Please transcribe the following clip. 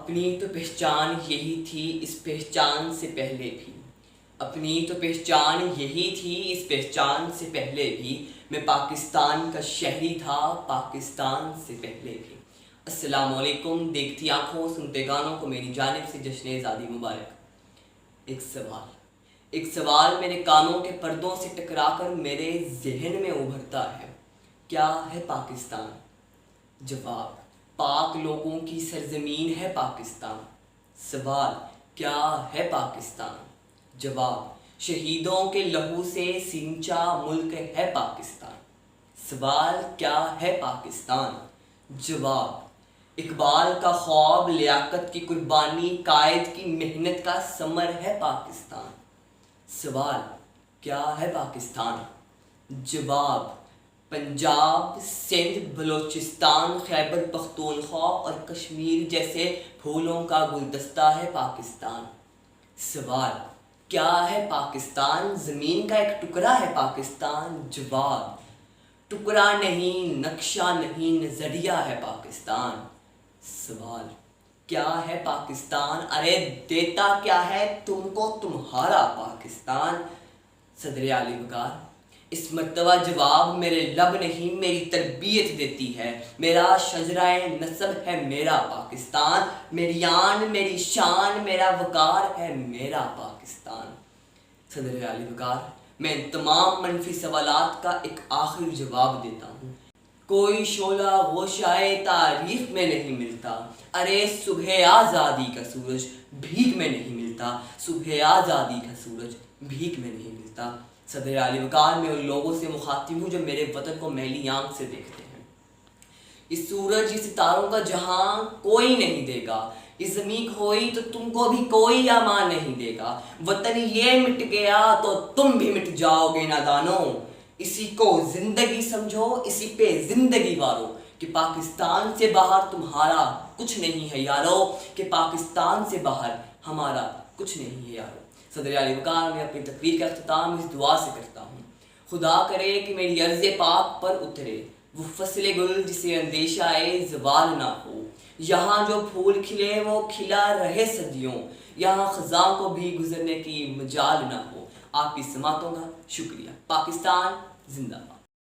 اپنی تو پہچان یہی تھی اس پہچان سے پہلے بھی، اپنی تو پہچان یہی تھی اس پہچان سے پہلے بھی، میں پاکستان کا شہری تھا پاکستان سے پہلے بھی۔ السلام علیکم، دیکھتی آنکھوں سنتے گانوں کو میری جانب سے جشن آزادی مبارک۔ ایک سوال میرے کانوں کے پردوں سے ٹکرا کر میرے ذہن میں ابھرتا ہے، کیا ہے پاکستان؟ جواب، پاک لوگوں کی سرزمین ہے پاکستان۔ سوال، کیا ہے پاکستان؟ جواب، شہیدوں کے لہو سے سینچا ملک ہے پاکستان۔ سوال، کیا ہے پاکستان؟ جواب، اقبال کا خواب، لیاقت کی قربانی، قائد کی محنت کا ثمر ہے پاکستان۔ سوال، کیا ہے پاکستان؟ جواب، پنجاب، سندھ، بلوچستان، خیبر پختونخوا اور کشمیر جیسے پھولوں کا گلدستہ ہے پاکستان۔ سوال، کیا ہے پاکستان؟ زمین کا ایک ٹکڑا ہے پاکستان۔ جواب، ٹکڑا نہیں، نقشہ نہیں، نظریہ ہے پاکستان۔ سوال، کیا ہے پاکستان؟ ارے دیتا کیا ہے تم کو تمہارا پاکستان؟ صدر اعلی وقار، اس مرتبہ جواب میرے لب نہیں میری تربیت دیتی ہے، میرا شجرہ نسب ہے میرا پاکستان، میری آن میری شان میرا وقار ہے میرا پاکستان۔ صدر اعلی وقار، میں ان تمام منفی سوالات کا ایک آخری جواب دیتا ہوں۔ کوئی شعلہ غوشائے تاریخ میں نہیں ملتا، ارے صبح آزادی کا سورج بھیک میں نہیں ملتا، صبح آزادی کا سورج بھیک میں نہیں ملتا۔ صدر اعلی وقار، میں ان لوگوں سے مخاطب ہوں جو میرے وطن کو میلی آنکھ سے دیکھتے ہیں۔ اس سورج، اس ستاروں کا جہاں کوئی نہیں دے گا، اس زمین کھوئی تو تم کو بھی کوئی امان نہیں دے گا، وطن یہ مٹ گیا تو تم بھی مٹ جاؤ گے نادانو، اسی کو زندگی سمجھو، اسی پہ زندگی وارو، کہ پاکستان سے باہر تمہارا کچھ نہیں ہے یارو، کہ پاکستان سے باہر ہمارا کچھ نہیں ہے یارو۔ صدر اعلی وقار، میں اپنی تقریر کا اختتام اس دعا سے کرتا ہوں، خدا کرے کہ میری عرض پاک پر اترے وہ فصل گل جسے اندیشہ زوال نہ ہو، یہاں جو پھول کھلے وہ کھلا رہے صدیوں، یہاں خزاں کو بھی گزرنے کی مجال نہ ہو۔ آپ کی سماعتوں کا شکریہ۔ پاکستان زندہ باد۔